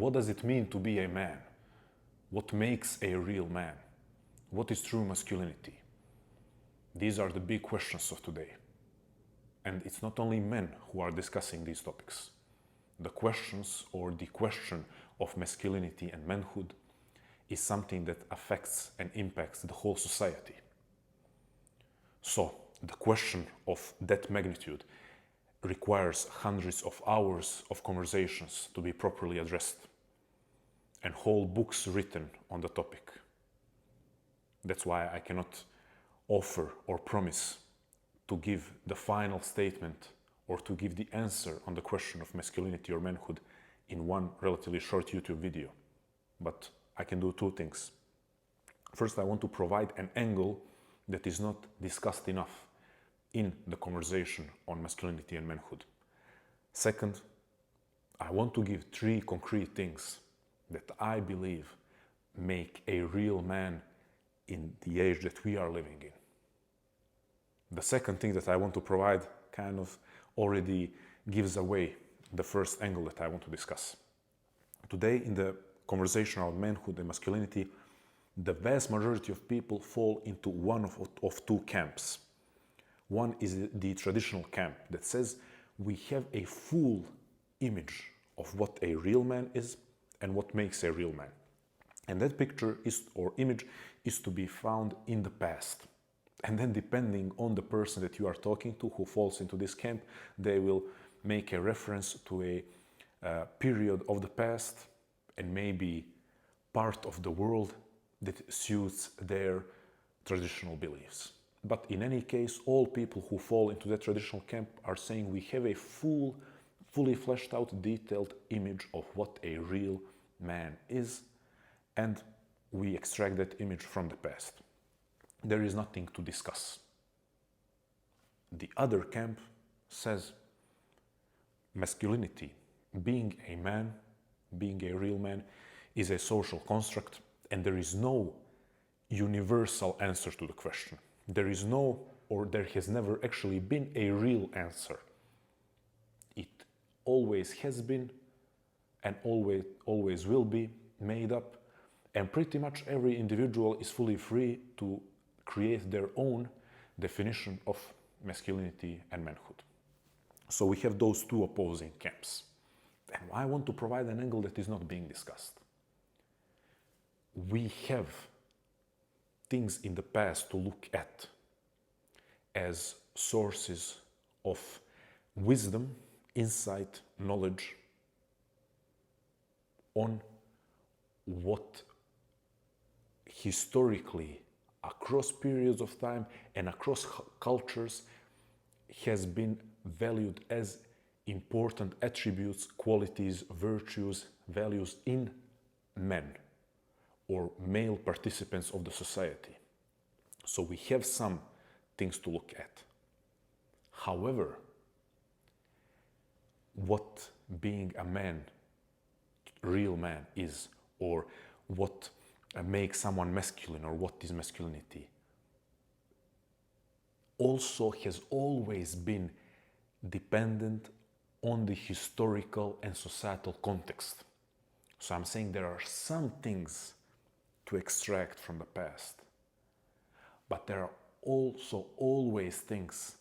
what does it mean to be a man? What makes a real man? What is true masculinity? These are the big questions of today. And it's not only men who are discussing these topics. The questions or the question of masculinity and manhood is something that affects and impacts the whole society. So, the question of that magnitude requires hundreds of hours of conversations to be properly addressed, and whole books written on the topic. That's why I cannot offer or promise to give the final statement or to give the answer on the question of masculinity or manhood in one relatively short YouTube video. But I can do two things. First, I want to provide an angle that is not discussed enough in the conversation on masculinity and manhood. Second, I want to give three concrete things that I believe make a real man in the age that we are living in. The second thing that I want to provide kind of already gives away the first angle that I want to discuss. Today, in the conversation about manhood and masculinity, the vast majority of people fall into one of two camps. One is the traditional camp that says we have a full image of what a real man is and what makes a real man. And that picture or image is to be found in the past. And then depending on the person that you are talking to who falls into this camp, they will make a reference to a period of the past and maybe part of the world that suits their traditional beliefs. But in any case, all people who fall into that traditional camp are saying we have a fully fleshed out, detailed image of what a real man is, and we extract that image from the past. There is nothing to discuss. The other camp says masculinity, being a man, being a real man, is a social construct, and there is no universal answer to the question. There is no, or there has never actually been a real answer. It always has been and always will be made up, and pretty much every individual is fully free to create their own definition of masculinity and manhood. So we have those two opposing camps. And I want to provide an angle that is not being discussed. We have things in the past to look at as sources of wisdom, insight, knowledge on what historically, across periods of time and across cultures, has been valued as important attributes, qualities, virtues, values in men or male participants of the society. So we have some things to look at. However, what being a man, real man is, or what makes someone masculine, or what is masculinity, also has always been dependent on the historical and societal context. So I'm saying there are some things to extract from the past, but there are also always things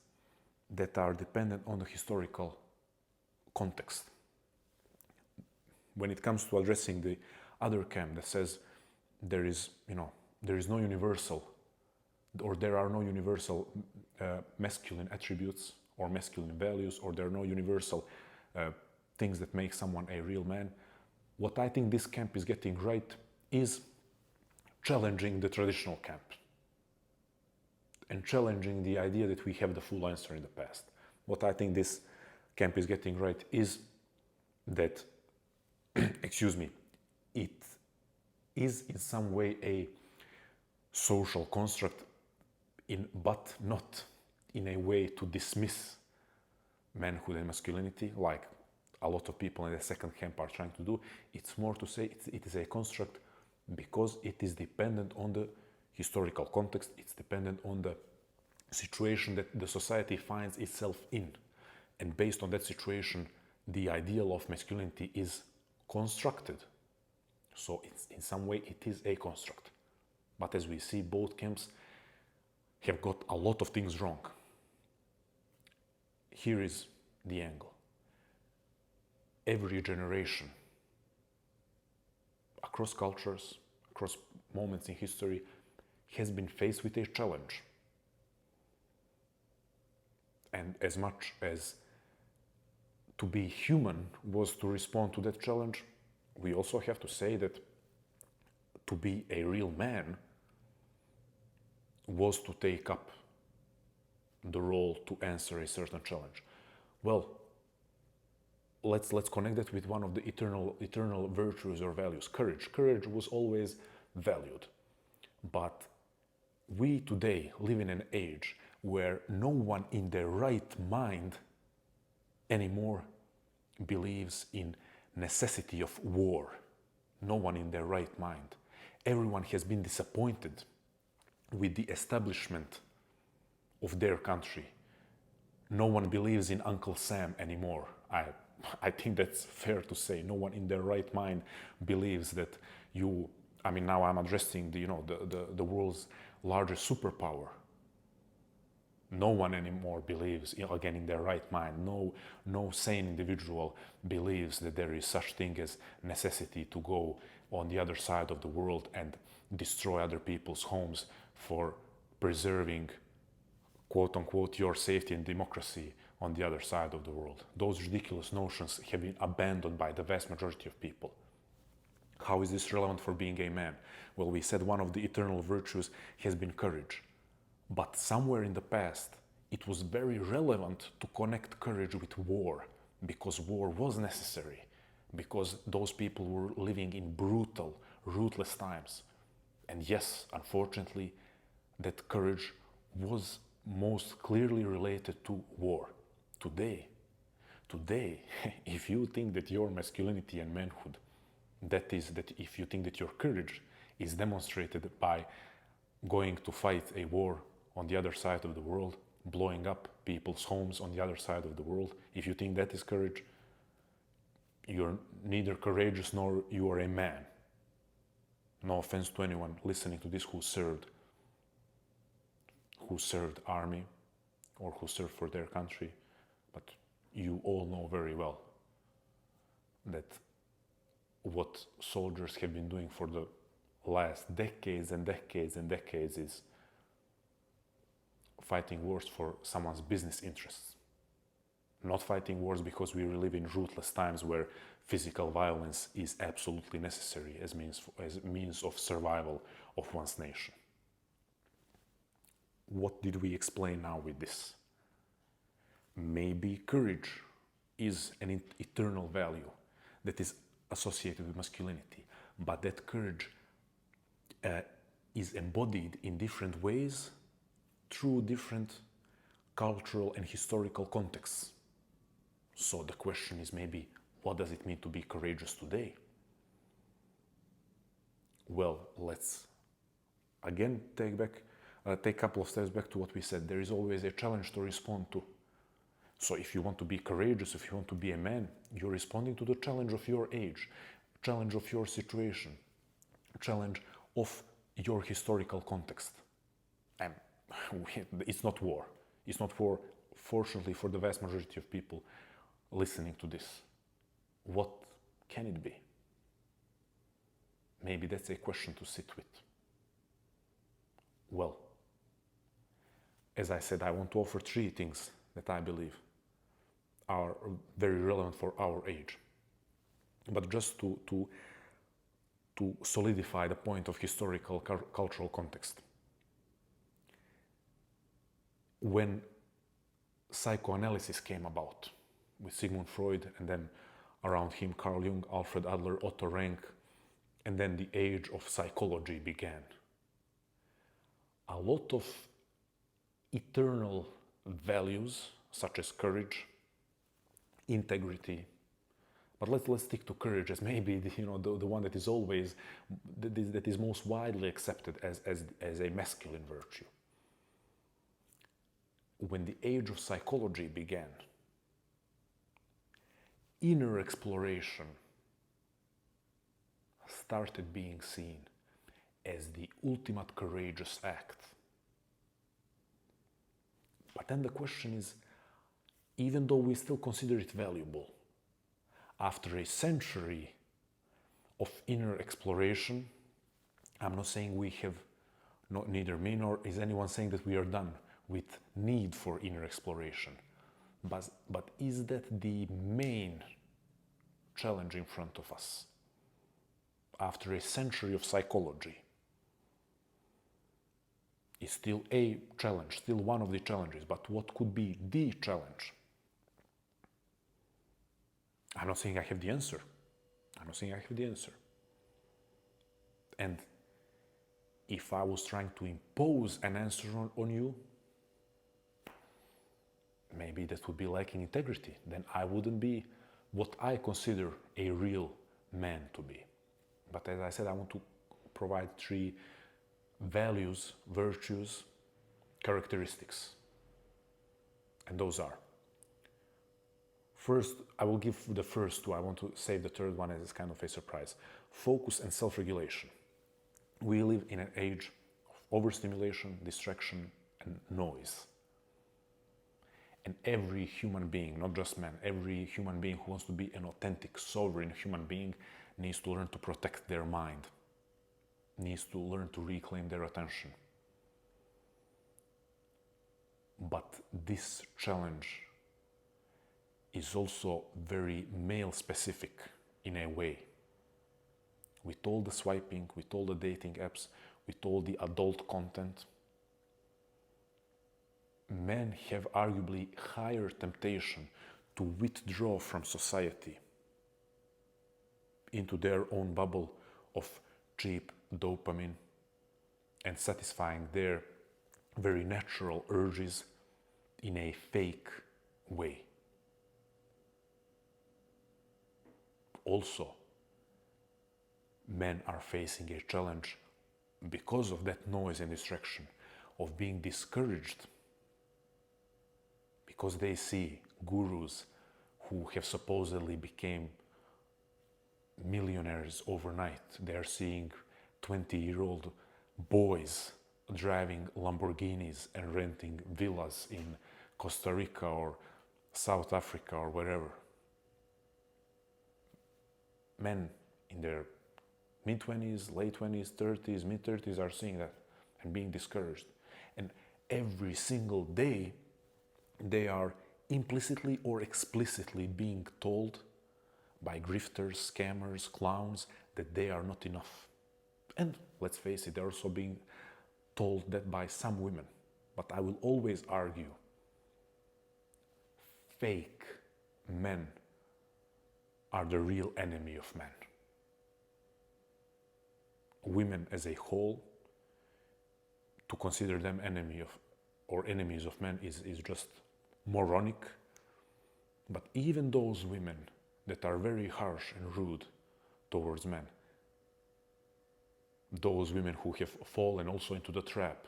that are dependent on the historical context. When it comes to addressing the other camp that says there is no universal, or there are no universal masculine attributes or masculine values, or there are no universal things that make someone a real man, what I think this camp is getting right is challenging the traditional camp and challenging the idea that we have the full answer in the past. What I think this camp is getting right is that, it is in some way a social construct, but not in a way to dismiss manhood and masculinity like a lot of people in the second camp are trying to do. It's more to say it is a construct because it is dependent on the historical context, it's dependent on the situation that the society finds itself in. And based on that situation, the ideal of masculinity is constructed. So in some way it is a construct. But as we see, both camps have got a lot of things wrong. Here is the angle. Every generation, across cultures, across moments in history, has been faced with a challenge. And as much as to be human was to respond to that challenge, we also have to say that to be a real man was to take up the role to answer a certain challenge. Well, let's connect that with one of the eternal virtues or values, courage. Courage was always valued. But we today live in an age where no one in their right mind anymore believes in necessity of war. No one in their right mind. Everyone has been disappointed with the establishment of their country. No one believes in Uncle Sam anymore. I think that's fair to say. No one in their right mind believes that now I'm addressing the world's largest superpower. No one anymore believes, again, in their right mind. No sane individual believes that there is such thing as necessity to go on the other side of the world and destroy other people's homes for preserving, quote unquote, your safety and democracy on the other side of the world. Those ridiculous notions have been abandoned by the vast majority of people. How is this relevant for being a man? Well, we said one of the eternal virtues has been courage. But somewhere in the past, it was very relevant to connect courage with war, because war was necessary, because those people were living in brutal, ruthless times. And yes, unfortunately, that courage was most clearly related to war. Today, if you think that your masculinity and manhood, that if you think that your courage is demonstrated by going to fight a war on the other side of the world, blowing up people's homes on the other side of the world, if you think that is courage, you're neither courageous nor you are a man. No offense to anyone listening to this who served army or who served for their country, but you all know very well that what soldiers have been doing for the last decades and decades and decades is fighting wars for someone's business interests. Not fighting wars because we live in ruthless times where physical violence is absolutely necessary as means of survival of one's nation. What did we explain now with this? Maybe courage is an eternal value that is associated with masculinity, but that courage is embodied in different ways through different cultural and historical contexts. So the question is maybe, what does it mean to be courageous today? Well, let's again take a couple of steps back to what we said. There is always a challenge to respond to. So if you want to be courageous, if you want to be a man, you're responding to the challenge of your age, challenge of your situation, challenge of your historical context. And it's not war. It's not war, fortunately, for the vast majority of people listening to this. What can it be? Maybe that's a question to sit with. Well, as I said, I want to offer 3 things that I believe are very relevant for our age. But just to solidify the point of historical cultural context. When psychoanalysis came about with Sigmund Freud, and then around him Carl Jung, Alfred Adler, Otto Rank, and then the age of psychology began, a lot of eternal values such as courage, integrity, but let's stick to courage as maybe the one that is always that is most widely accepted as a masculine virtue. When the age of psychology began, inner exploration started being seen as the ultimate courageous act. But then the question is, even though we still consider it valuable, after a century of inner exploration, I'm not saying we have, neither me nor is anyone saying that we are done with need for inner exploration. But is that the main challenge in front of us? After a century of psychology, is still a challenge, still one of the challenges, but what could be the challenge? I'm not saying I have the answer. And if I was trying to impose an answer on you, maybe that would be lacking integrity. Then I wouldn't be what I consider a real man to be. But as I said, I want to provide 3 values, virtues, characteristics. And those are: first, I will give the first 2. I want to save the third one as kind of a surprise. Focus and self-regulation. We live in an age of overstimulation, distraction, and noise. And every human being, not just man, every human being who wants to be an authentic, sovereign human being needs to learn to protect their mind, needs to learn to reclaim their attention. But this challenge is also very male-specific in a way. With all the swiping, with all the dating apps, with all the adult content, men have arguably higher temptation to withdraw from society into their own bubble of cheap dopamine and satisfying their very natural urges in a fake way. Also, men are facing a challenge because of that noise and distraction of being discouraged because they see gurus who have supposedly became millionaires overnight. They are seeing 20-year-old boys driving Lamborghinis and renting villas in Costa Rica or South Africa or wherever. Men in their mid-20s, late 20s, 30s, mid-30s are seeing that and being discouraged. And every single day, they are implicitly or explicitly being told by grifters, scammers, clowns that they are not enough. And let's face it, they're also being told that by some women. But I will always argue, fake men are the real enemy of men. Women as a whole, to consider them enemies of men is just moronic. But even those women that are very harsh and rude towards men, those women who have fallen also into the trap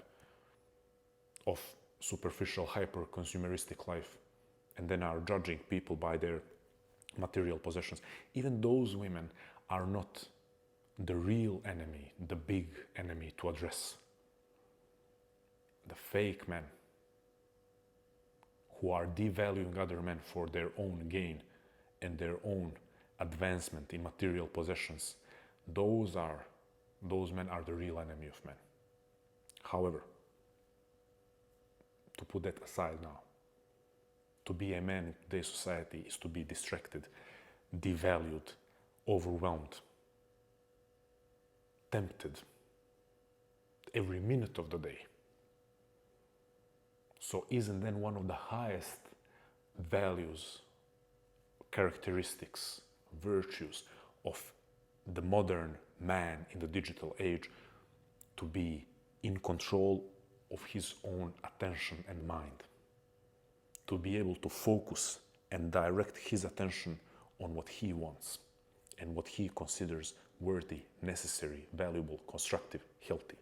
of superficial hyper-consumeristic life and then are judging people by their material possessions, even those women are not the real enemy, the big enemy to address. The fake men who are devaluing other men for their own gain and their own advancement in material possessions, those men are the real enemy of men. However, to put that aside now, to be a man in today's society is to be distracted, devalued, overwhelmed, tempted every minute of the day. So isn't then one of the highest values, characteristics, virtues of the modern man in the digital age to be in control of his own attention and mind, to be able to focus and direct his attention on what he wants and what he considers worthy, necessary, valuable, constructive, healthy.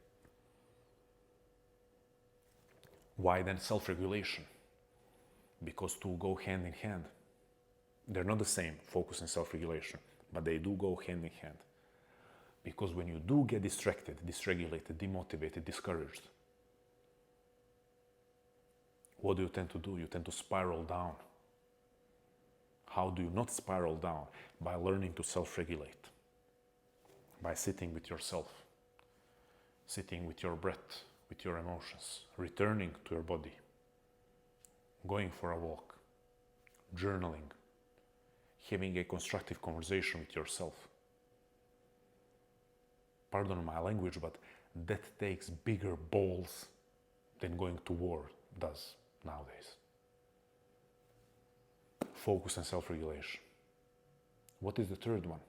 Why then self-regulation? Because two go hand in hand. They're not the same, focus and self-regulation, but they do go hand in hand. Because when you do get distracted, dysregulated, demotivated, discouraged, what do you tend to do? You tend to spiral down. How do you not spiral down? By learning to self-regulate, by sitting with yourself, sitting with your breath, with your emotions, returning to your body, going for a walk, journaling, having a constructive conversation with yourself. Pardon my language, but that takes bigger balls than going to war does nowadays. Focus and self-regulation. What is the third one?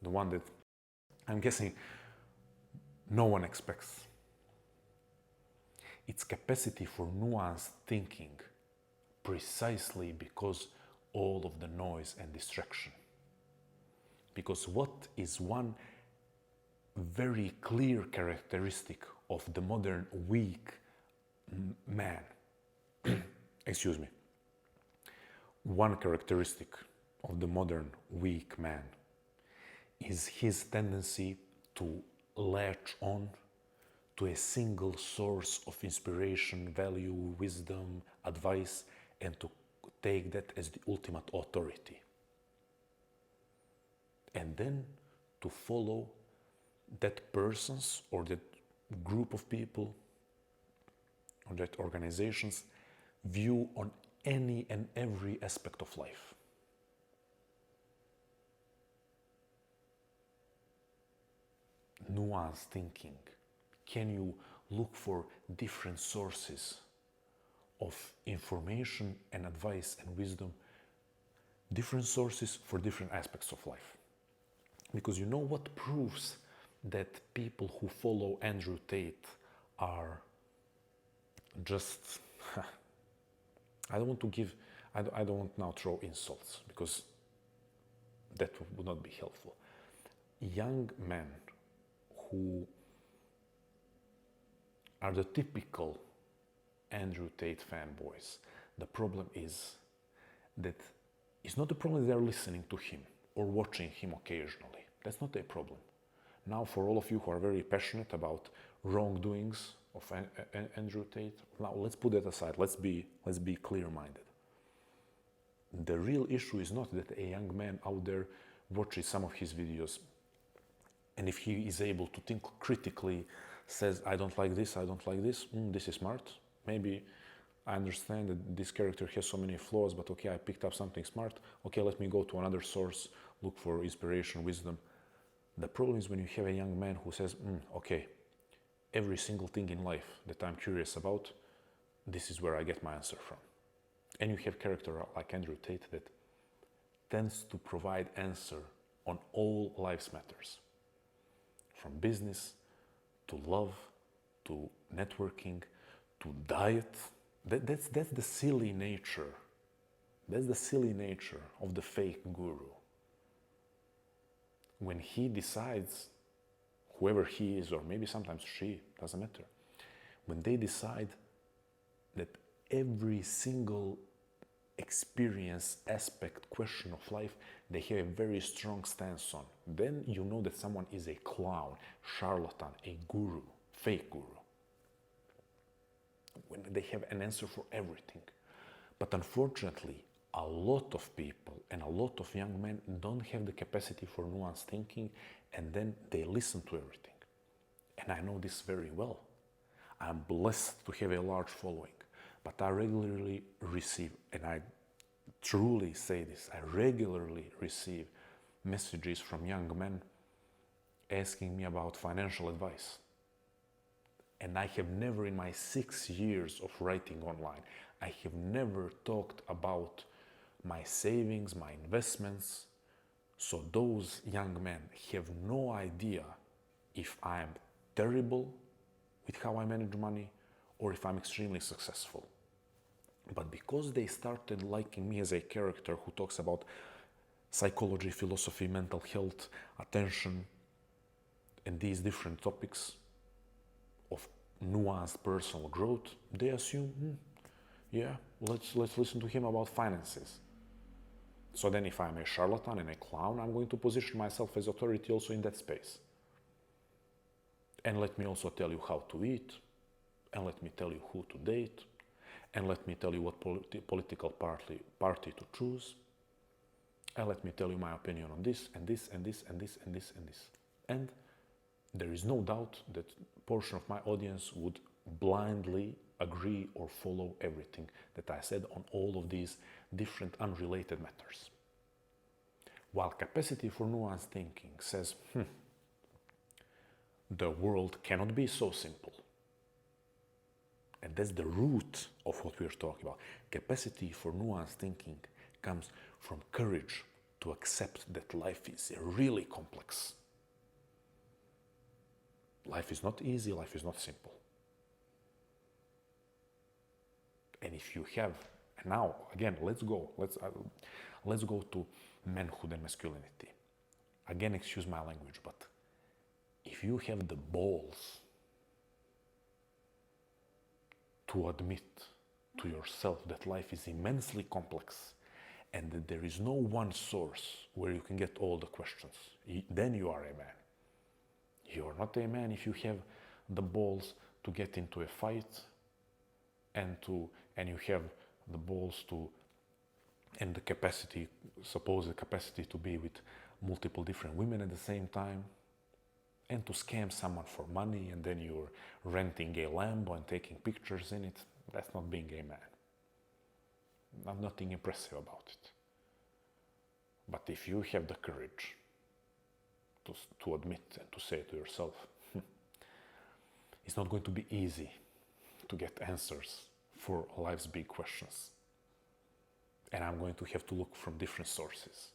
The one that I'm guessing no one expects. It's capacity for nuanced thinking, precisely because all of the noise and distraction. Because what is one very clear characteristic of the modern weak man? Excuse me. One characteristic of the modern weak man is his tendency to latch on to a single source of inspiration, value, wisdom, advice, and to take that as the ultimate authority. And then to follow that person's or that group of people or that organization's view on any and every aspect of life. Nuanced thinking. Can you look for different sources of information and advice and wisdom, different sources for different aspects of life? Because you know what proves that people who follow Andrew Tate are just I don't want now throw insults, because that would not be helpful. Young men who are the typical Andrew Tate fanboys, the problem is that it's not the problem that they're listening to him or watching him occasionally. That's not a problem. Now, for all of you who are very passionate about wrongdoings of Andrew Tate, now let's put that aside. Let's be clear-minded. The real issue is not that a young man out there watches some of his videos, and if he is able to think critically, says, I don't like this, this is smart. Maybe I understand that this character has so many flaws, but okay, I picked up something smart. Okay, let me go to another source, look for inspiration, wisdom. The problem is when you have a young man who says, okay, every single thing in life that I'm curious about, this is where I get my answer from. And you have character like Andrew Tate that tends to provide answer on all life's matters. From business, to love, to networking, to diet. That's the silly nature. That's the silly nature of the fake guru. When he decides, whoever he is, or maybe sometimes she, doesn't matter, when they decide that every single experience, aspect, question of life, they have a very strong stance on, then you know that someone is a clown, charlatan, a guru, fake guru. When they have an answer for everything. But unfortunately, a lot of people and a lot of young men don't have the capacity for nuanced thinking, and then they listen to everything. And I know this very well. I'm blessed to have a large following, but I regularly receive, and I truly say this, I regularly receive messages from young men asking me about financial advice. And I have never, in my 6 years of writing online, I have never talked about my savings, my investments. So those young men have no idea if I'm terrible with how I manage money or if I'm extremely successful. But because they started liking me as a character who talks about psychology, philosophy, mental health, attention, and these different topics of nuanced personal growth, they assume, yeah, let's listen to him about finances. So then if I'm a charlatan and a clown, I'm going to position myself as authority also in that space. And let me also tell you how to eat, and let me tell you who to date, and let me tell you what political party to choose, and let me tell you my opinion on this, and this, and this, and this, and this, and this. And there is no doubt that a portion of my audience would blindly agree or follow everything that I said on all of these different unrelated matters. While capacity for nuanced thinking says, the world cannot be so simple. And that's the root of what we're talking about. Capacity for nuanced thinking comes from courage to accept that life is really complex. Life is not easy, life is not simple. And if you have, and now again, let's go to manhood and masculinity. Again, excuse my language, but if you have the balls to admit to yourself that life is immensely complex and that there is no one source where you can get all the questions, then you are a man. You are not a man if you have the balls to get into a fight and you have the balls to, and the capacity, supposed capacity to be with multiple different women at the same time, and to scam someone for money, and then you're renting a Lambo and taking pictures in it. That's not being a man. Nothing impressive about it. But if you have the courage to admit and to say to yourself, it's not going to be easy to get answers for life's big questions. And I'm going to have to look from different sources.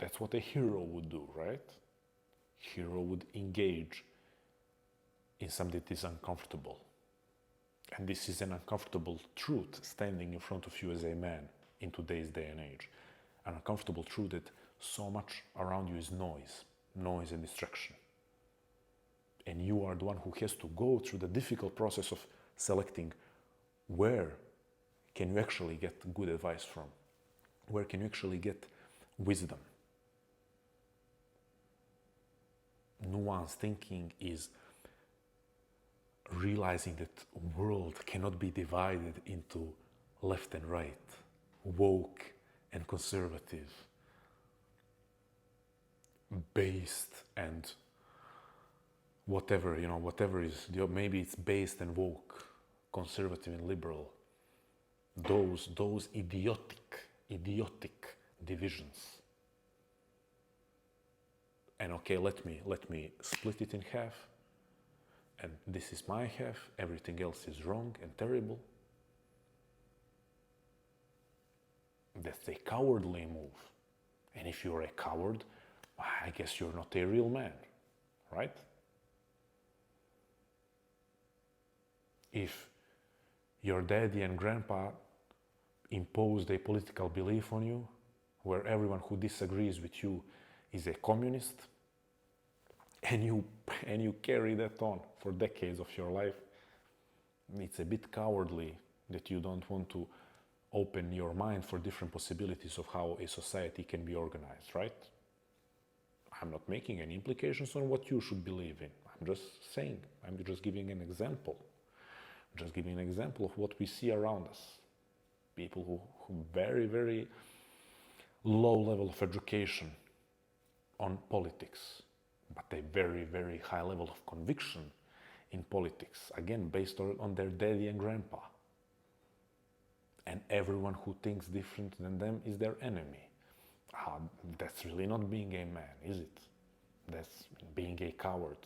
That's what a hero would do, right? Hero would engage in something that is uncomfortable. And this is an uncomfortable truth standing in front of you as a man in today's day and age. An uncomfortable truth that so much around you is noise and distraction. And you are the one who has to go through the difficult process of selecting where can you actually get good advice from? Where can you actually get wisdom? Nuanced thinking is realizing that the world cannot be divided into left and right, woke and conservative, based and whatever is, maybe it's based and woke, conservative and liberal. Those idiotic divisions. And okay, let me split it in half, and this is my half, everything else is wrong and terrible. That's a cowardly move. And if you're a coward, I guess you're not a real man, right? If your daddy and grandpa imposed a political belief on you, where everyone who disagrees with you is a communist, and you carry that on for decades of your life, it's a bit cowardly that you don't want to open your mind for different possibilities of how a society can be organized, right? I'm not making any implications on what you should believe in. I'm just saying, I'm just giving an example. Just giving an example of what we see around us. People who very, very low level of education on politics, but a very, very high level of conviction in politics, again, based on their daddy and grandpa. And everyone who thinks different than them is their enemy. That's really not being a man, is it? That's being a coward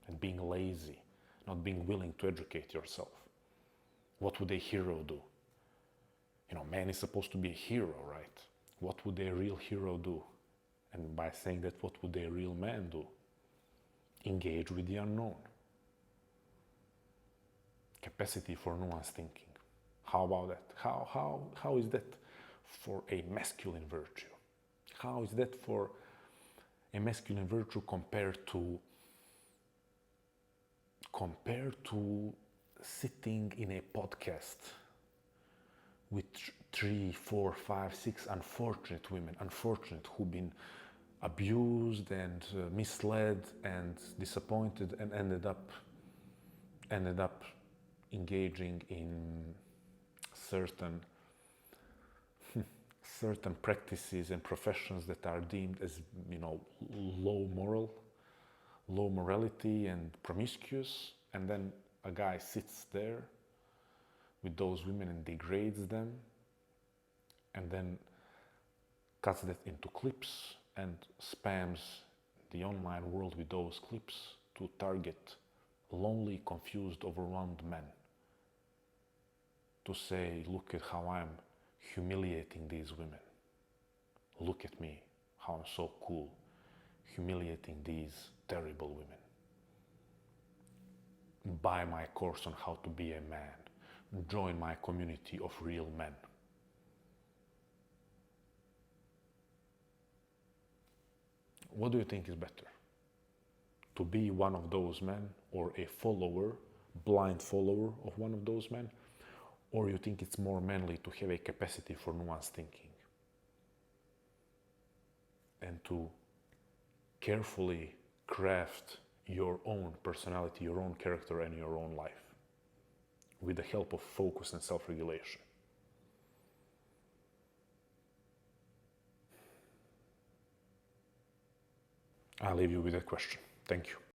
and being lazy, not being willing to educate yourself. What would a hero do? Man is supposed to be a hero, right? What would a real hero do? And by saying that, what would a real man do? Engage with the unknown. Capacity for nuanced thinking. How about that? How is that for a masculine virtue? How is that for a masculine virtue compared to sitting in a podcast with 3, 4, 5, 6 unfortunate women, who've been abused and misled and disappointed, and ended up engaging in certain certain practices and professions that are deemed as, low morality and promiscuous, and then a guy sits there with those women and degrades them, and then cuts that into clips and spams the online world with those clips to target lonely, confused, overwhelmed men, to say, look at how I'm humiliating these women. Look at me, how I'm so cool, humiliating these terrible women. Buy my course on how to be a man. Join my community of real men. What do you think is better? To be one of those men, or a follower, blind follower of one of those men? Or you think it's more manly to have a capacity for nuanced thinking and to carefully craft your own personality, your own character, and your own life with the help of focus and self-regulation? I'll leave you with that question. Thank you.